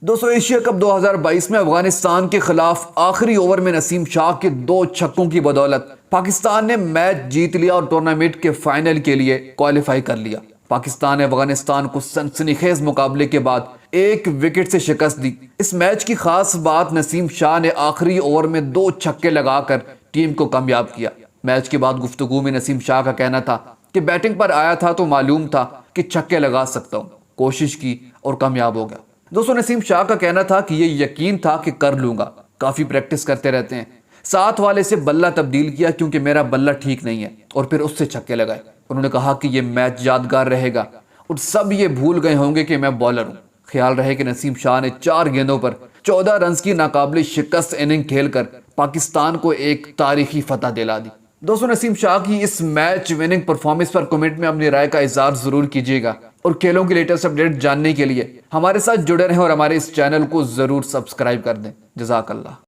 دوستو Asia cup 2022 میں افغانستان کے خلاف آخری اوور میں نسیم شاہ کے 2 چھکوں کی بدولت پاکستان نے میچ جیت لیا اور ٹورنامنٹ کے فائنل کے لیے کوالیفائی کر لیا۔ پاکستان نے افغانستان کو سنسنی خیز مقابلے کے بعد 1 وکٹ سے شکست دی۔ اس میچ کی خاص بات نسیم شاہ نے آخری اوور میں 2 چھکے لگا کر ٹیم کو کامیاب کیا۔ میچ کے بعد گفتگو میں نسیم شاہ کا کہنا تھا کہ بیٹنگ پر آیا تھا تو معلوم تھا کہ چھکے لگا سکتا ہوں، کوشش کی اور کامیاب ہو گیا۔ دوستو نسیم شاہ کا کہنا تھا کہ یہ یقین تھا کہ کر لوں گا، کافی پریکٹس کرتے رہتے ہیں، ساتھ والے سے بلہ تبدیل کیا کیونکہ میرا بلہ ٹھیک نہیں ہے اور پھر اس سے چھکے لگائے۔ انہوں نے کہا کہ یہ میچ یادگار رہے گا اور سب یہ بھول گئے ہوں گے کہ میں بولر ہوں۔ خیال رہے کہ نسیم شاہ نے 4 گیندوں پر 14 رنز کی ناقابل شکست اننگ کھیل کر پاکستان کو ایک تاریخی فتح دلا دی۔ دوستو نسیم شاہ کی اس میچ وننگ پرفارمنس پر کمنٹ میں اپنی رائے کا اظہار ضرور کیجیے گا اور کھیلوں کی لیٹسٹ اپڈیٹ جاننے کے لیے ہمارے ساتھ جڑے رہیں اور ہمارے اس چینل کو ضرور سبسکرائب کر دیں۔ جزاک اللہ۔